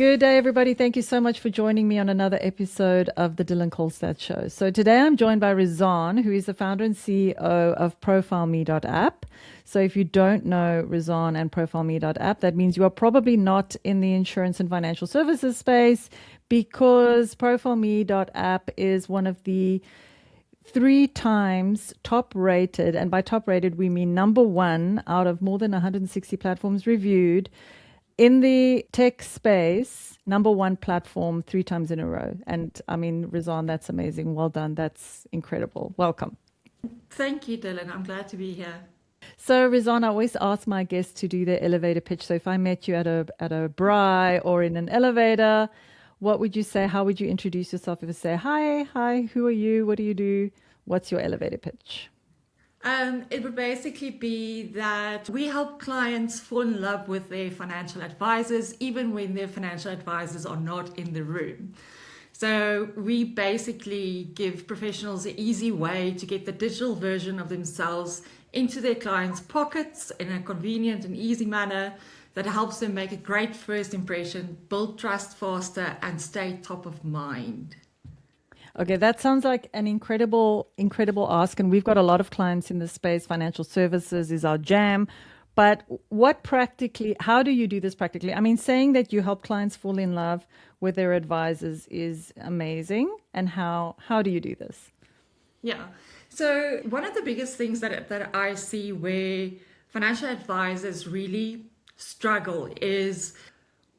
Good day, everybody. Thank you so much for joining me on another episode of the Dylan Kohlstadt Show. So today I'm joined by Rizanne, who is the founder and CEO of ProfileMe.app. So if you don't know Rizanne and ProfileMe.app, that means you are probably not in the insurance and financial services space, because ProfileMe.app is one of the 3 times top rated, and by top rated we mean number 1 out of more than 160 platforms reviewed in the tech space, number 1 platform 3 times in a row. And I mean, Rizanne, that's amazing. Well done. That's incredible. Welcome. Thank you, Dylan. I'm glad to be here. So, Rizanne, I always ask my guests to do their elevator pitch. So if I met you at a braai or in an elevator, what would you say? How would you introduce yourself? If you say, hi, who are you? What do you do? What's your elevator pitch? It would basically be that we help clients fall in love with their financial advisors, even when their financial advisors are not in the room. So we basically give professionals an easy way to get the digital version of themselves into their clients' pockets in a convenient and easy manner that helps them make a great first impression, build trust faster, and stay top of mind. Okay, that sounds like an incredible ask. And we've got a lot of clients in this space. Financial services is our jam. But how do you do this practically? I mean, saying that you help clients fall in love with their advisors is amazing. And how do you do this? Yeah. So one of the biggest things that I see where financial advisors really struggle is,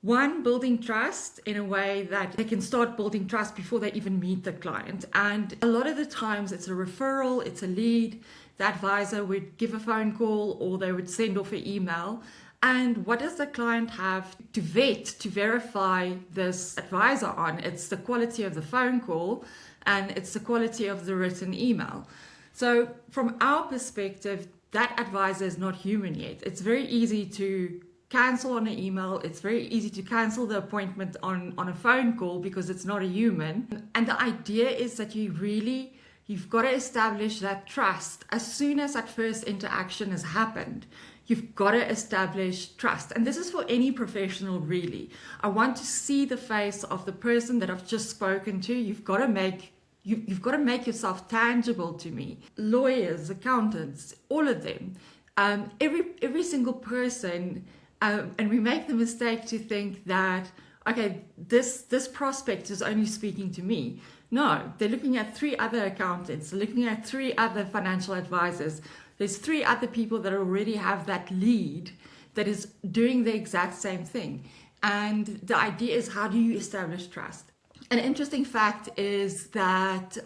one, building trust in a way that they can start building trust before they even meet the client. And a lot of the times it's a referral, it's a lead. The advisor would give a phone call or they would send off an email. And what does the client have to vet, to verify this advisor on? It's the quality of the phone call and it's the quality of the written email. So from our perspective, that advisor is not human yet. It's very easy to cancel on an email. It's very easy to cancel the appointment on a phone call because it's not a human. And the idea is that you've got to establish that trust as soon as that first interaction has happened. You've got to establish trust. And this is for any professional, really. I want to see the face of the person that I've just spoken to. You've got to make yourself tangible to me. Lawyers, accountants, all of them. Every single person. And we make the mistake to think that, okay, this prospect is only speaking to me. No, they're looking at 3 other accountants, they're looking at 3 other financial advisors. There's 3 other people that already have that lead that is doing the exact same thing. And the idea is, how do you establish trust? An interesting fact is that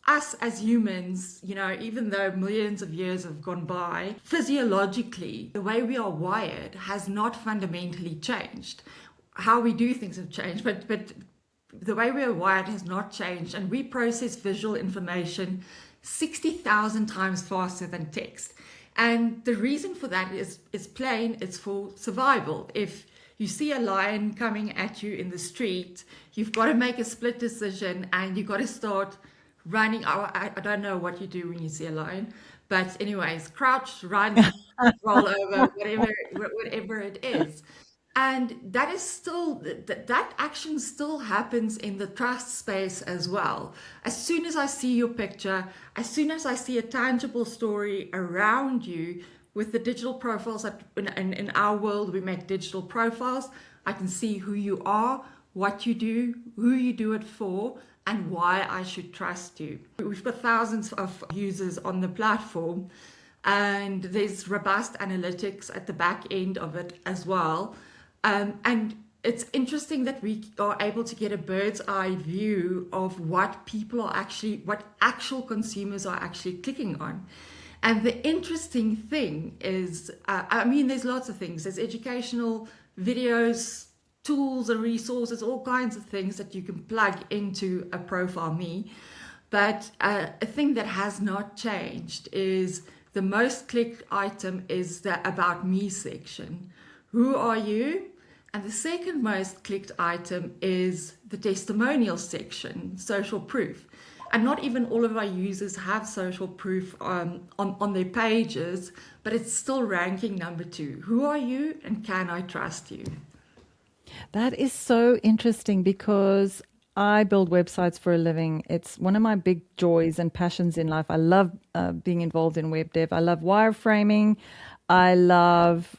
us as humans, even though millions of years have gone by, physiologically, the way we are wired has not fundamentally changed. How we do things have changed, but the way we are wired has not changed. And we process visual information 60,000 times faster than text. And the reason for that is plain. It's for survival. If you see a lion coming at you in the street, you've got to make a split decision and you've got to start running. I don't know what you do when you see a lion, but anyways, crouch, run, roll over, whatever it is. And that is still, that action still happens in the trust space as well. As soon as I see your picture, as soon as I see a tangible story around you with the digital profiles, that in our world, we make digital profiles. I can see who you are, what you do, who you do it for, and why I should trust you. We've got thousands of users on the platform, and there's robust analytics at the back end of it as well. And it's interesting that we are able to get a bird's eye view of what actual consumers are actually clicking on. And the interesting thing is, there's lots of things. There's educational videos, tools and resources, all kinds of things that you can plug into a ProfileMe. But a thing that has not changed is the most clicked item is the About Me section. Who are you? And the second most clicked item is the testimonial section, social proof. And not even all of our users have social proof on their pages, but it's still ranking number 2. Who are you and can I trust you? That is so interesting because I build websites for a living. It's one of my big joys and passions in life. I love being involved in web dev. I love wireframing. I love,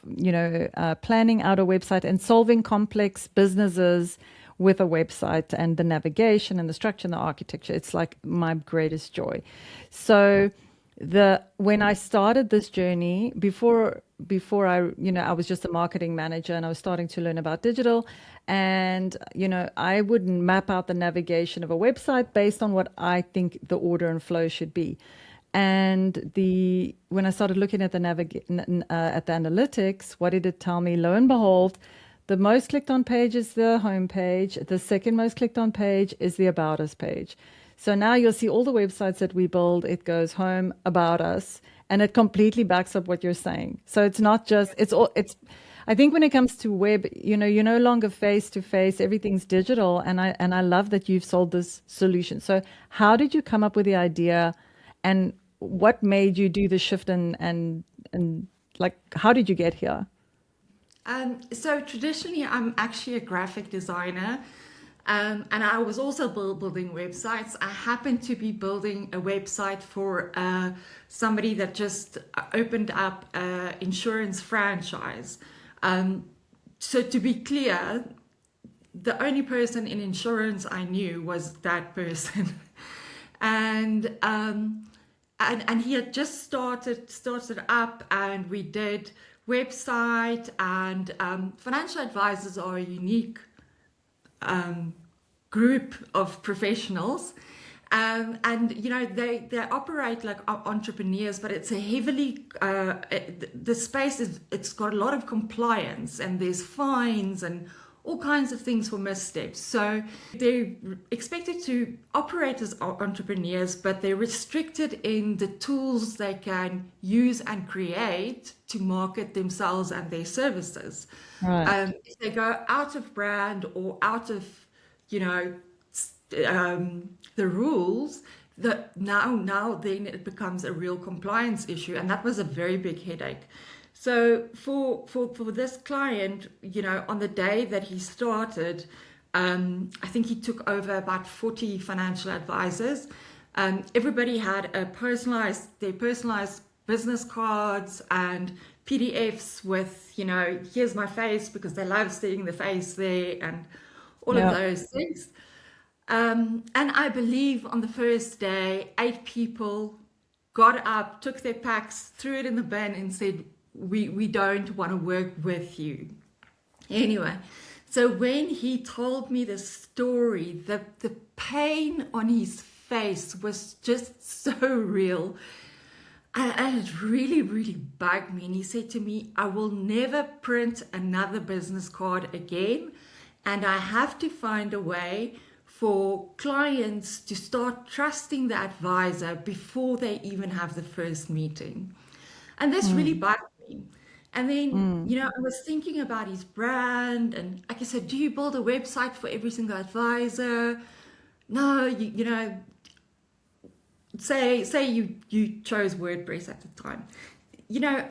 planning out a website and solving complex businesses with a website and the navigation and the structure and the architecture. It's like my greatest joy. So the when I started this journey before I was just a marketing manager and I was starting to learn about digital, and I would map out the navigation of a website based on what I think the order and flow should be. And the when I started looking at at the analytics, what did it tell me? Lo and behold, the most clicked on page is the home page. The second most clicked on page is the about us page. So now you'll see all the websites that we build, it goes home, about us, and it completely backs up what you're saying. So it's not just, I think when it comes to web, you're no longer face to face, everything's digital. And I love that you've sold this solution. So how did you come up with the idea, and what made you do the shift, and like, how did you get here? So traditionally, I'm actually a graphic designer, and I was also building websites. I happened to be building a website for somebody that just opened up an insurance franchise. So to be clear, the only person in insurance I knew was that person, and he had just started up, and we did website, and financial advisors are a unique group of professionals, and they operate like entrepreneurs, but it's a heavily the space it's got a lot of compliance, and there's fines and all kinds of things for missteps. So they're expected to operate as entrepreneurs, but they're restricted in the tools they can use and create to market themselves and their services. Right. If they go out of brand or out of, the rules, that now then it becomes a real compliance issue, and that was a very big headache. So for this client, on the day that he started, I think he took over about 40 financial advisors. Everybody had their personalized business cards and PDFs with, here's my face, because they love seeing the face there, and all of Yeah. those things. And I believe on the first day, 8 people got up, took their packs, threw it in the bin, and said, we don't want to work with you. Anyway, so when he told me the story, the pain on his face was just so real. And it really, really bugged me. And he said to me, I will never print another business card again. And I have to find a way for clients to start trusting the advisor before they even have the first meeting. And this really bugged me. And then, I was thinking about his brand, and like I said, do you build a website for every single advisor? No, say you chose WordPress at the time.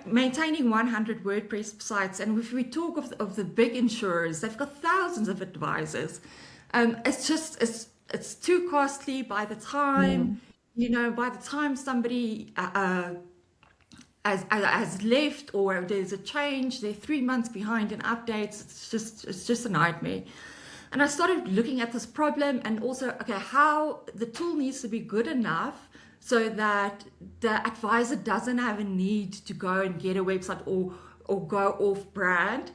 Maintaining 100 WordPress sites, and if we talk of the big insurers, they've got thousands of advisors. It's too costly. By the time somebody has left, or there's a change, they're 3 months behind in updates. It's just a nightmare. And I started looking at this problem, and also, how the tool needs to be good enough so that the advisor doesn't have a need to go and get a website or go off brand.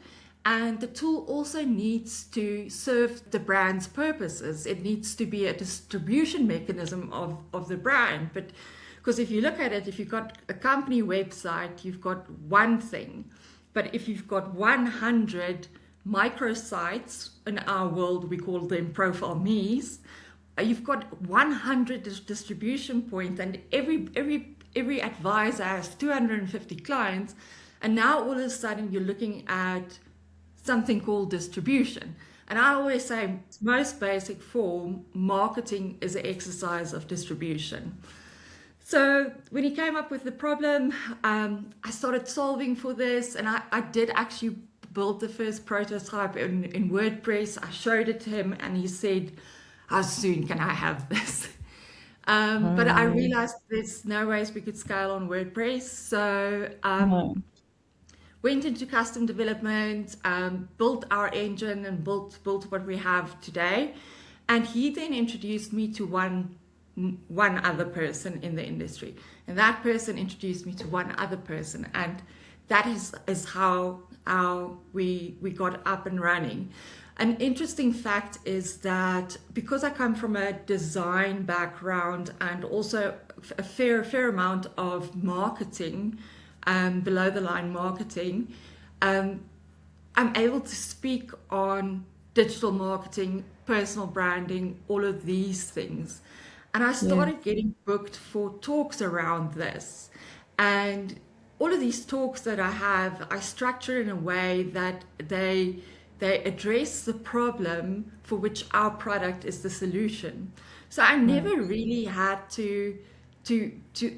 And the tool also needs to serve the brand's purposes. It needs to be a distribution mechanism of the brand. But because if you look at it, if you've got a company website, you've got one thing. But if you've got 100 microsites, in our world we call them ProfileMes, you've got 100 distribution points, and every advisor has 250 clients. And now all of a sudden you're looking at something called distribution. And I always say, most basic form, marketing is an exercise of distribution. So when he came up with the problem, I started solving for this, and I did actually built the first prototype in WordPress. I showed it to him and he said, how soon can I have this? But I Oh, realized there's no ways we could scale on WordPress. So no. went into custom development, built our engine and built what we have today. And he then introduced me to one other person in the industry. And that person introduced me to one other person. And that is how we got up and running. An interesting fact is that because I come from a design background and also a fair amount of marketing, below the line marketing, I'm able to speak on digital marketing, personal branding, all of these things. And I Yeah. started getting booked for talks around this. And all of these talks that I have, I structure in a way that they address the problem for which our product is the solution. So I Right. never really had to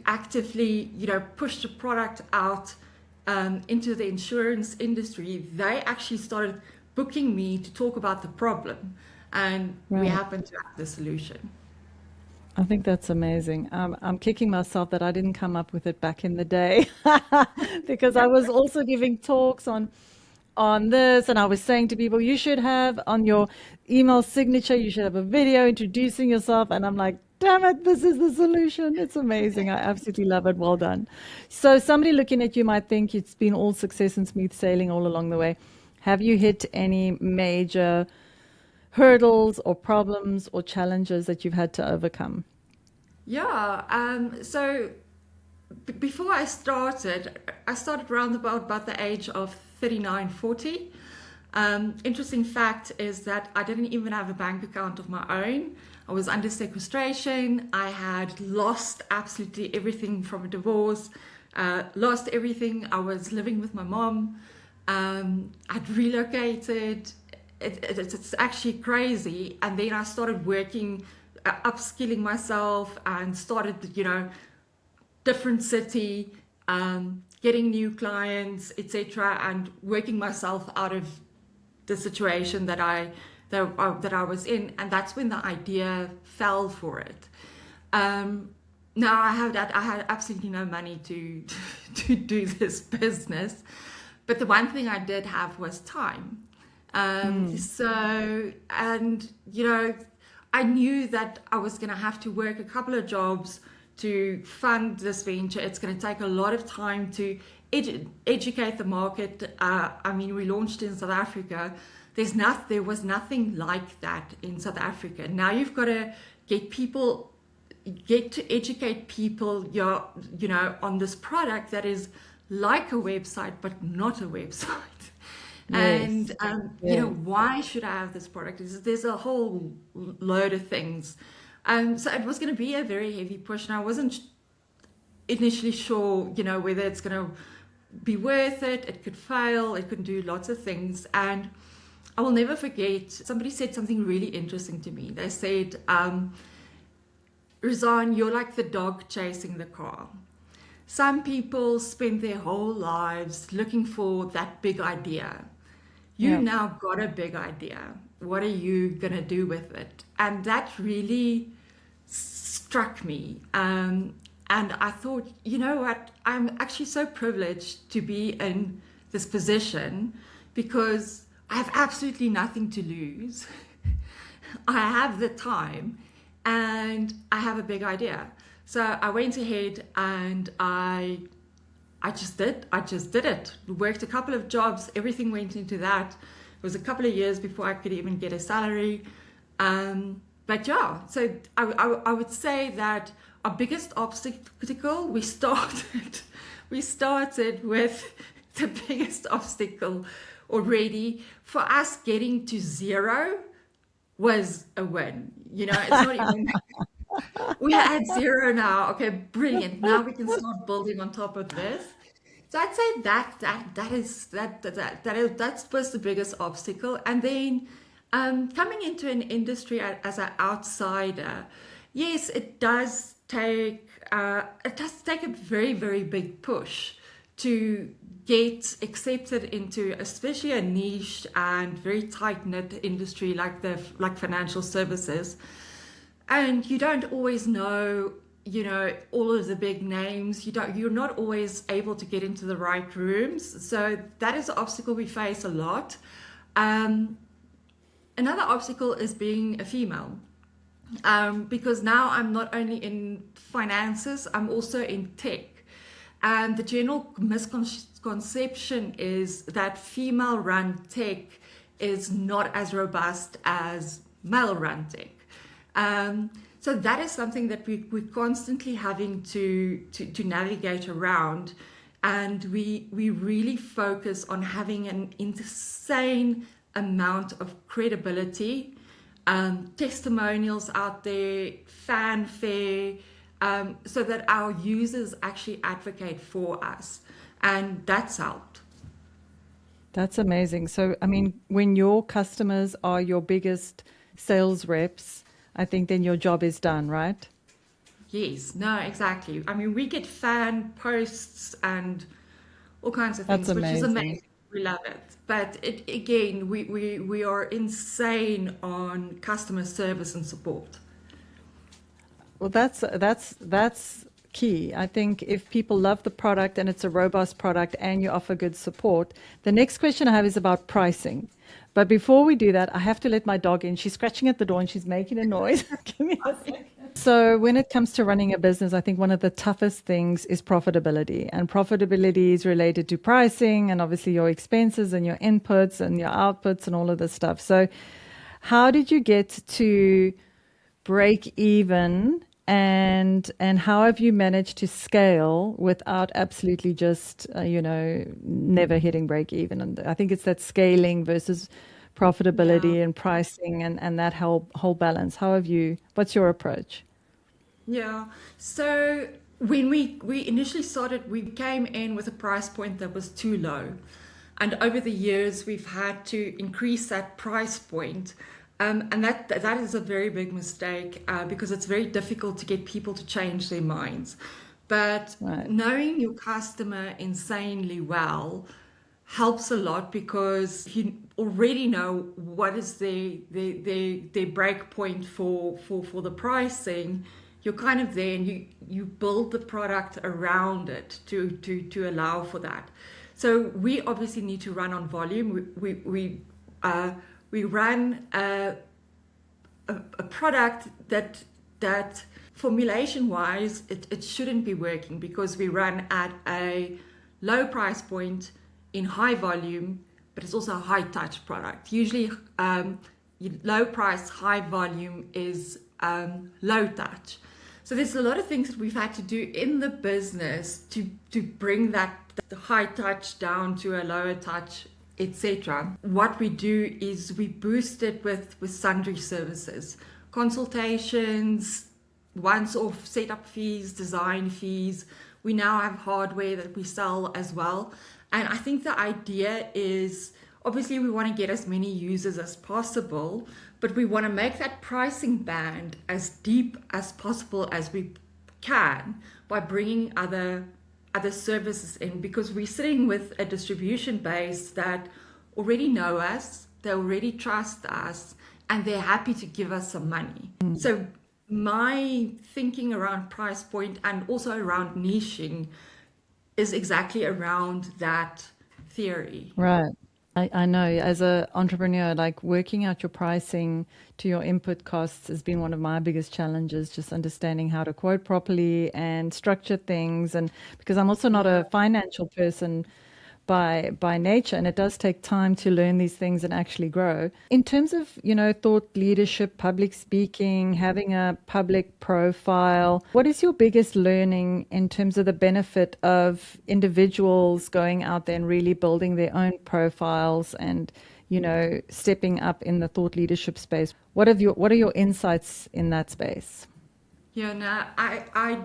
actively, push the product out into the insurance industry. They actually started booking me to talk about the problem, and we Right. happen to have the solution. I think that's amazing. I'm kicking myself that I didn't come up with it back in the day because I was also giving talks on this, and I was saying to people, you should have on your email signature, you should have a video introducing yourself. And I'm like, damn it, this is the solution. It's amazing. I absolutely love it. Well done. So somebody looking at you might think it's been all success and smooth sailing all along the way. Have you hit any major hurdles or problems or challenges that you've had to overcome? Yeah. So before I started around about the age of 39, 40. Interesting fact is that I didn't even have a bank account of my own. I was under sequestration. I had lost absolutely everything from a divorce, lost everything. I was living with my mom. I'd relocated. It's actually crazy. And then I started working, upskilling myself and started, different city, getting new clients, etc., and working myself out of the situation that I was in, and that's when the idea fell for it. Now I had absolutely no money to to do this business, but the one thing I did have was time. Mm, So, and I knew that I was going to have to work a couple of jobs to fund this venture. It's going to take a lot of time to educate the market. I mean, we launched in South Africa. There was nothing like that in South Africa. Now you've got to get to educate people, on this product that is like a website but not a website. yes. And Yes. why should I have this product? There's a whole load of things. So it was going to be a very heavy push, and I wasn't initially sure, whether it's going to be worth it. It could fail. It could do lots of things. And I will never forget, somebody said something really interesting to me. They said, Rizanne, you're like the dog chasing the car. Some people spend their whole lives looking for that big idea. You Yeah. now got a big idea. What are you going to do with it? And that really struck me. And I thought, you know what? I'm actually so privileged to be in this position because I have absolutely nothing to lose. I have the time and I have a big idea. So I went ahead and I just did it. Worked a couple of jobs. Everything went into that. It was a couple of years before I could even get a salary. But yeah, so I would say that our biggest obstacle, we started with the biggest obstacle already. For us, getting to zero was a win. It's not even, we are at zero now. Okay, brilliant. Now we can start building on top of this. So I'd say that was the biggest obstacle. And then coming into an industry as an outsider, yes, it does take a very, very big push to get accepted into especially a niche and very tight-knit industry like financial services. And you don't always know, all of the big names. You're not always able to get into the right rooms. So that is an obstacle we face a lot. Another obstacle is being a female. Because now I'm not only in finances, I'm also in tech. And the general misconception is that female-run tech is not as robust as male-run tech. So that is something that we're constantly having to navigate around. And we really focus on having an insane amount of credibility, testimonials out there, fanfare, so that our users actually advocate for us. And that's helped. That's amazing. So, I mean, when your customers are your biggest sales reps, I think then your job is done, right? Yes, no, exactly. I mean, we get fan posts and all kinds of That's things, which is amazing. amazing. We love it. But again, we are insane on customer service and support. Well, that's key. I think if people love the product and it's a robust product and you offer good support, the next question I have is about pricing. But before we do that, I have to let my dog in. She's scratching at the door and she's making a noise. Give me a second. So when it comes to running a business, I think one of the toughest things is profitability. And profitability is related to pricing and obviously your expenses and your inputs and your outputs and all of this stuff. So how did you get to break even, and how have you managed to scale without absolutely just never hitting break even? And I think it's that scaling versus profitability and pricing and that whole balance. What's your approach? Yeah. So when we initially started, we came in with a price point that was too low. And over the years, we've had to increase that price point. And that is a very big mistake because it's very difficult to get people to change their minds. But knowing your customer insanely well helps a lot, because you already know what is their break point for the pricing. You're kind of there, and you build the product around it to allow for that. So we obviously need to run on volume. We run a product that formulation wise it shouldn't be working, because we run at a low price point in high volume, but it's also a high touch product. Usually low price, high volume is low touch. So there's a lot of things that we've had to do in the business to bring the high touch down to a lower touch, etc. What we do is we boost it with sundry services, consultations, once-off setup fees, design fees. We now have hardware that we sell as well. And I think the idea is, obviously we want to get as many users as possible, but we want to make that pricing band as deep as possible as we can by bringing other services in, because we're sitting with a distribution base that already know us, they already trust us, and they're happy to give us some money. So my thinking around price point and also around niching is exactly around that theory. Right. I know as an entrepreneur, like working out your pricing to your input costs has been one of my biggest challenges, just understanding how to quote properly and structure things. And because I'm also not a financial person by nature, and it does take time to learn these things and actually grow. In terms of, thought leadership, public speaking, having a public profile, what is your biggest learning in terms of the benefit of individuals going out there and really building their own profiles and, stepping up in the thought leadership space? What are your insights in that space? Yeah, no, I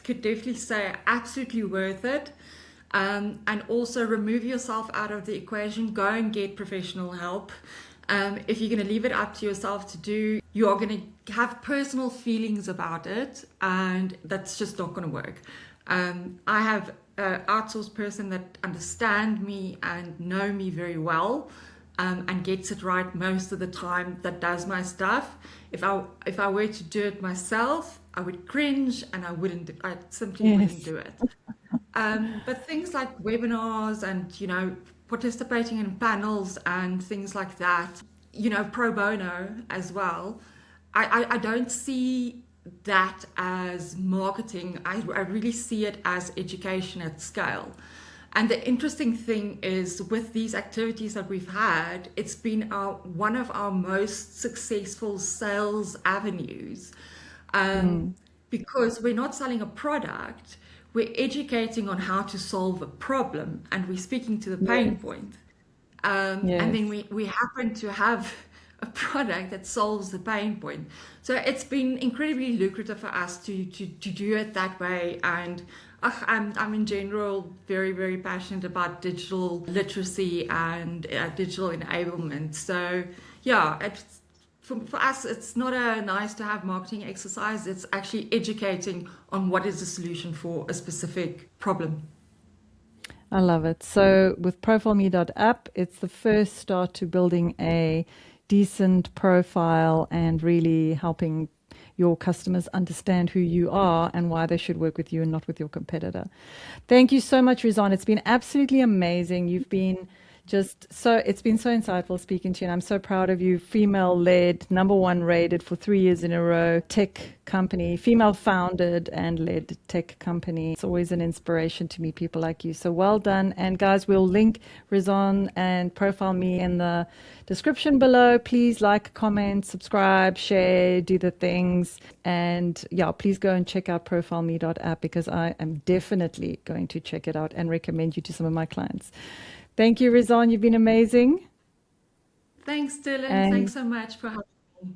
could definitely say absolutely worth it. And also remove yourself out of the equation. Go and get professional help. If you're going to leave it up to yourself to do, you are going to have personal feelings about it, and that's just not going to work. I have outsourced person that understand me and know me very well, and gets it right most of the time, that does my stuff. If I were to do it myself, I would cringe and I simply wouldn't Yes. do it. But things like webinars and, participating in panels and things like that, pro bono as well, I don't see that as marketing. I really see it as education at scale. And the interesting thing is, with these activities that we've had, it's been one of our most successful sales avenues, Mm. because we're not selling a product, we're educating on how to solve a problem, and we're speaking to the pain Yes. point. And Yes. then we happen to have a product that solves the pain point. So it's been incredibly lucrative for us to do it that way. And I'm in general very, very passionate about digital literacy and digital enablement. So yeah, for us, it's not a nice to have marketing exercise. It's actually educating on what is the solution for a specific problem. I love it. So with ProfileMe.app, it's the first start to building a decent profile and really helping your customers understand who you are and why they should work with you and not with your competitor. Thank you so much, Rizanne. It's been absolutely amazing. You've been it's been so insightful speaking to you, and I'm so proud of you. Female led, number one rated for 3 years in a row, tech company, female founded and led tech company. It's always an inspiration to meet people like you. So well done. And guys, we'll link Rizanne and Profile Me in the description below. Please like, comment, subscribe, share, do the things. And yeah, please go and check out ProfileMe.app, because I am definitely going to check it out and recommend you to some of my clients. Thank you, Rizanne. You've been amazing. Thanks, Dylan. And Thanks so much for having me.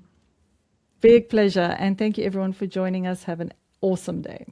big pleasure. And thank you, everyone, for joining us. Have an awesome day.